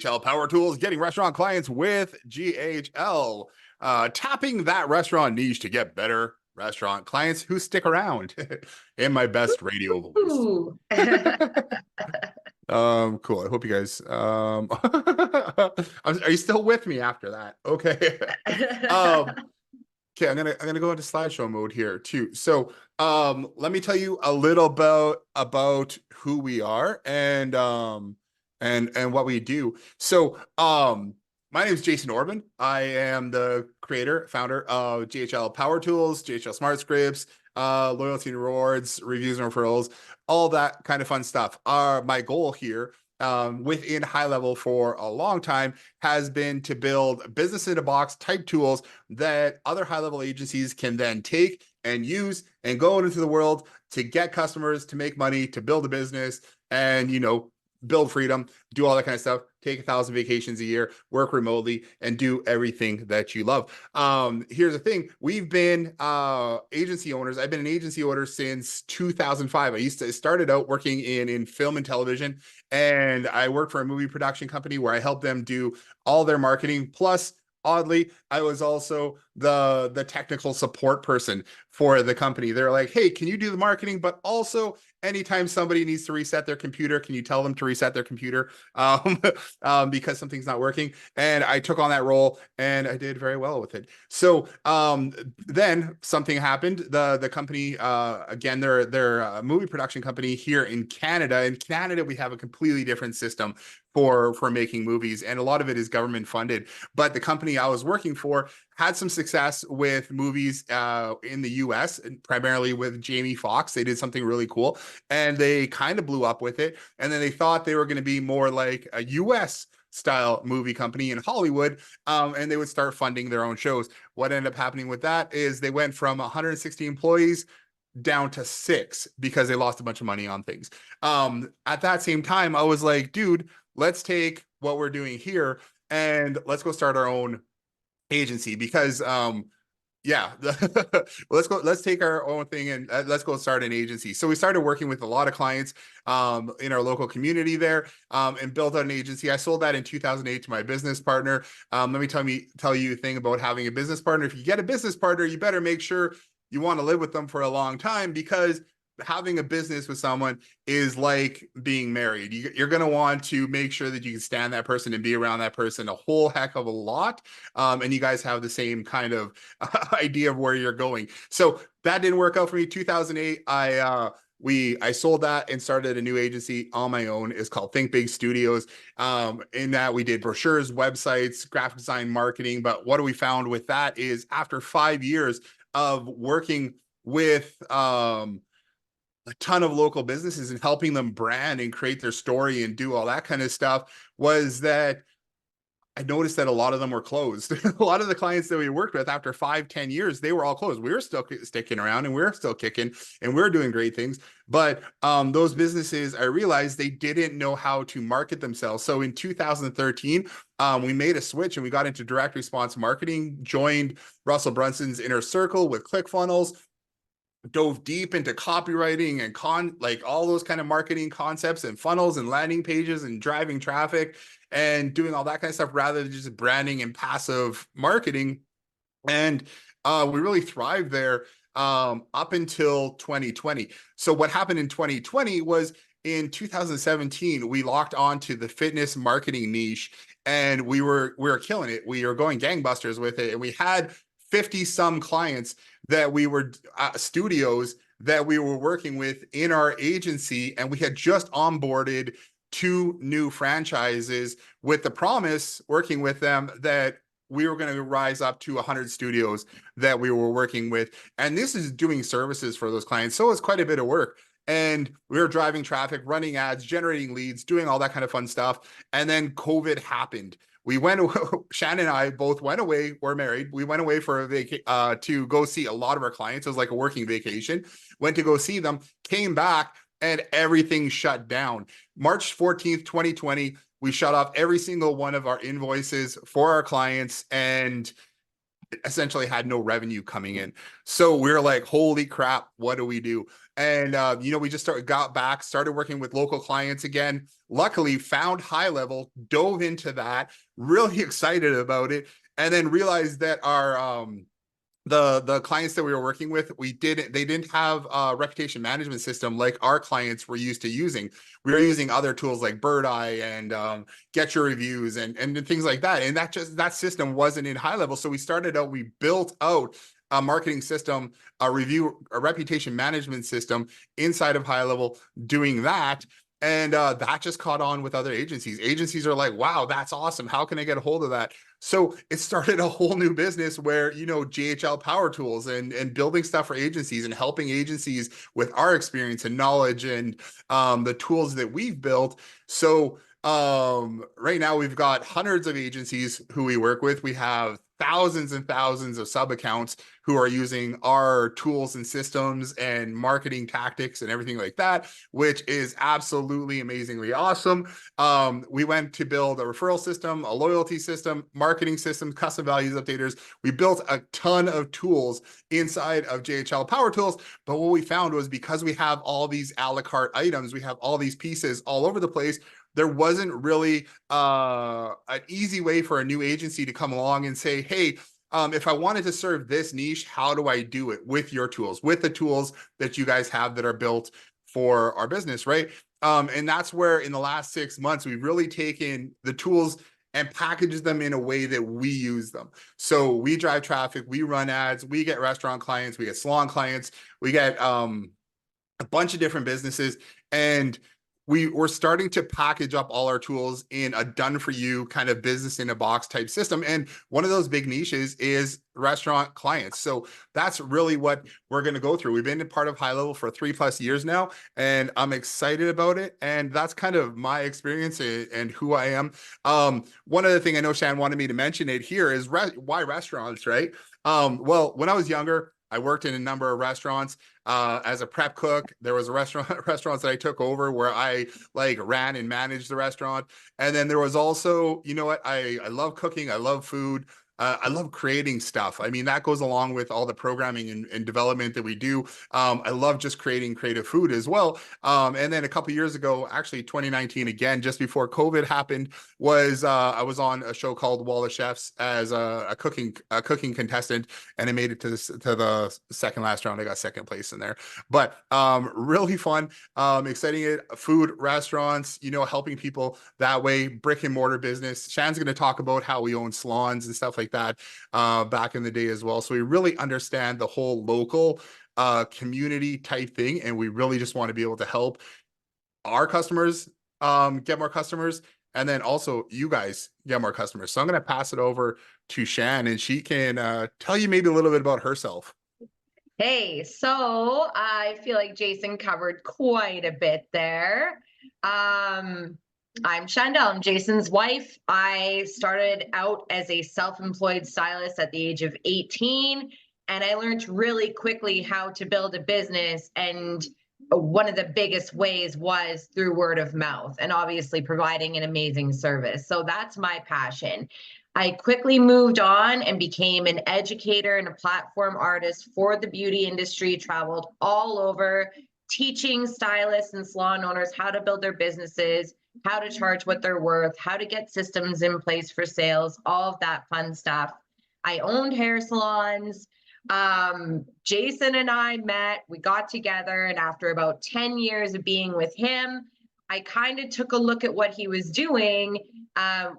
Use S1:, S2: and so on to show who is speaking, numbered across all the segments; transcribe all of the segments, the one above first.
S1: GHL Powertools, getting restaurant clients with GHL, tapping that restaurant niche to get better restaurant clients who stick around in my best radio voice.
S2: Ooh.
S1: Cool. I hope you guys, are you still with me after that? Okay. um, okay, I'm gonna go into slideshow mode here too. So, let me tell you a little about who we are and what we do. So, my name is Jason Orban. I am the creator, founder of GHL Powertools, GHL Smart Scripts, loyalty and rewards, reviews and referrals, all that kind of fun stuff. My goal here, within high level for a long time, has been to build business in a box type tools that other high level agencies can then take and use and go into the world to get customers, to make money, to build a business, and build freedom, do all that kind of stuff, take 1,000 vacations a year, work remotely, and do everything that you love. Here's the thing. We've been agency owners. I've been an agency owner since 2005. I started out working in film and television, and I worked for a movie production company where I helped them do all their marketing. Plus, oddly, I was also the technical support person for the company. They're like, hey, can you do the marketing? But also, anytime somebody needs to reset their computer, can you tell them to reset their computer because something's not working? And I took on that role and I did very well with it. So then something happened. The company, again, they're a movie production company here in Canada. In Canada, we have a completely different system for making movies, and a lot of it is government funded. But the company I was working for had some success with movies in the US, and primarily with Jamie Foxx. They did something really cool, and they kind of blew up with it. And then they thought they were going to be more like a US style movie company in Hollywood, and they would start funding their own shows. What ended up happening with that is they went from 160 employees down to 6 because they lost a bunch of money on things. At that same time, I was like, dude, let's take what we're doing here and let's go start our own agency because yeah, let's take our own thing and let's go start an agency. So we started working with a lot of clients in our local community there, and built out an agency. I sold that in 2008 to my business partner. Let me tell you a thing about having a business partner. If you get a business partner, you better make sure you want to live with them for a long time, because having a business with someone is like being married. You're going to want to make sure that you can stand that person and be around that person a whole heck of a lot. And you guys have the same kind of idea of where you're going. So that didn't work out for me. 2008, I sold that and started a new agency on my own. It's called Think Big Studios. In that we did brochures, websites, graphic design, marketing. But what we found with that is after 5 years of working with a ton of local businesses and helping them brand and create their story and do all that kind of stuff, was that I noticed that a lot of them were closed. A lot of the clients that we worked with after 5-10 years, they were all closed. We were still sticking around and we were still kicking and we are doing great things. But those businesses, I realized they didn't know how to market themselves. So in 2013, we made a switch and we got into direct response marketing, joined Russell Brunson's inner circle with ClickFunnels, dove deep into copywriting and like all those kind of marketing concepts and funnels and landing pages and driving traffic and doing all that kind of stuff rather than just branding and passive marketing. And we really thrived there up until 2020. So what happened in 2020 was, in 2017, we locked onto the fitness marketing niche, and we were killing it. We were going gangbusters with it, and we had 50 some clients that we were studios that we were working with in our agency. And we had just onboarded 2 new franchises with the promise, working with them, that we were going to rise up to 100 studios that we were working with. And this is doing services for those clients. So it's quite a bit of work. And we were driving traffic, running ads, generating leads, doing all that kind of fun stuff. And then COVID happened. Shannon and I both went away. We're married. We went away for to go see a lot of our clients. It was like a working vacation. Went to go see them, came back, and everything shut down. March 14th, 2020, we shut off every single one of our invoices for our clients. And essentially had no revenue coming in. So we are like, holy crap, what do we do? And we just got back, started working with local clients again. Luckily, found High Level, dove into that, really excited about it, and then realized that our the clients that we were working with, they didn't have a reputation management system like our clients were used to using. We were using other tools like Bird Eye and Get Your Reviews and things like that. And that system wasn't in High Level. So we built out a marketing system, a reputation management system inside of High Level doing that. And that just caught on with other agencies. Agencies are like, wow, that's awesome. How can I get a hold of that? So it started a whole new business where, GHL Powertools and building stuff for agencies and helping agencies with our experience and knowledge and the tools that we've built. So right now we've got hundreds of agencies who we work with. We have thousands and thousands of sub accounts who are using our tools and systems and marketing tactics and everything like that, which is absolutely amazingly awesome. We went to build a referral system, a loyalty system, marketing system, custom values updaters. We built a ton of tools inside of JHL Powertools. But what we found was because we have all these a la carte items, we have all these pieces all over the place, there wasn't really an easy way for a new agency to come along and say, hey, if I wanted to serve this niche, how do I do it with your tools, with the tools that you guys have that are built for our business, right? And that's where in the last 6 months, we've really taken the tools and packaged them in a way that we use them. So we drive traffic, we run ads, we get restaurant clients, we get salon clients, we get a bunch of different businesses, and we're starting to package up all our tools in a done for you kind of business in a box type system. And one of those big niches is restaurant clients. So that's really what we're going to go through. We've been a part of High Level for 3+ years now, and I'm excited about it. And that's kind of my experience and who I am. One other thing I know Shan wanted me to mention it here is why restaurants, right? Well, when I was younger, I worked in a number of restaurants as a prep cook. There was restaurants that I took over where I ran and managed the restaurant. And then there was also, I love cooking. I love food. I love creating stuff. I mean, that goes along with all the programming and development that we do. I love just creating creative food as well. And then a couple years ago, actually 2019, again, just before COVID happened, I was on a show called Wall of Chefs as a cooking contestant, and I made it to the second last round. I got second place in there, but really fun, exciting. Food, restaurants, helping people that way, brick and mortar business. Shan's going to talk about how we own salons and stuff like that back in the day as well. So we really understand the whole local community type thing, and we really just want to be able to help our customers get more customers, and then also you guys get more customers. So I'm going to pass it over to Shan, and she can tell you maybe a little bit about herself.
S2: Hey, so I feel like Jason covered quite a bit there. I'm Shandell, I'm Jason's wife. I started out as a self-employed stylist at the age of 18, and I learned really quickly how to build a business. And one of the biggest ways was through word of mouth and obviously providing an amazing service. So that's my passion. I quickly moved on and became an educator and a platform artist for the beauty industry, traveled all over teaching stylists and salon owners how to build their businesses, how to charge what they're worth, how to get systems in place for sales, all of that fun stuff. I owned hair salons. Jason and I met, we got together, and after about 10 years of being with him, I kind of took a look at what he was doing.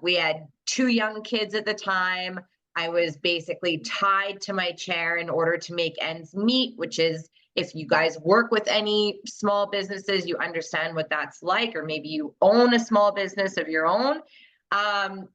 S2: We had 2 young kids at the time. I was basically tied to my chair in order to make ends meet, which is, if you guys work with any small businesses, you understand what that's like, or maybe you own a small business of your own.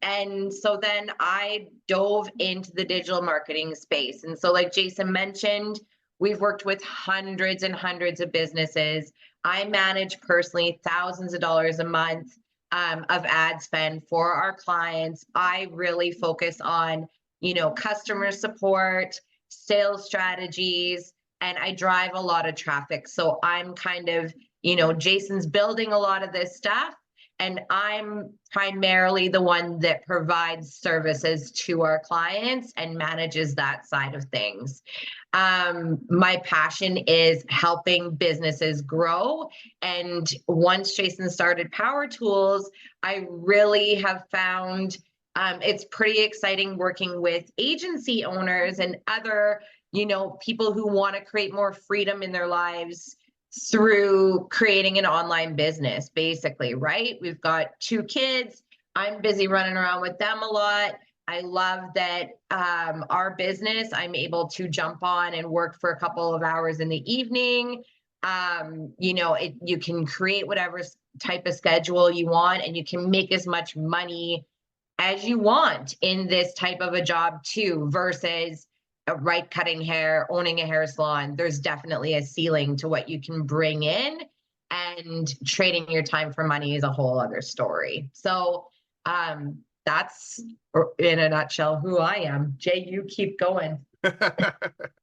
S2: And so then I dove into the digital marketing space. And so, like Jason mentioned, we've worked with hundreds and hundreds of businesses. I manage personally thousands of dollars a month of ad spend for our clients. I really focus on, customer support, sales strategies, and I drive a lot of traffic. So I'm kind of, Jason's building a lot of this stuff, and I'm primarily the one that provides services to our clients and manages that side of things. My passion is helping businesses grow. And once Jason started Power Tools, I really have found it's pretty exciting working with agency owners and other, people who want to create more freedom in their lives through creating an online business, basically, right? We've got 2 kids. I'm busy running around with them a lot. I love that our business, I'm able to jump on and work for a couple of hours in the evening. You can create whatever type of schedule you want, and you can make as much money as you want in this type of a job too, versus cutting hair, owning a hair salon. There's definitely a ceiling to what you can bring in, and trading your time for money is a whole other story. So that's in a nutshell who I am. Jay, you keep going.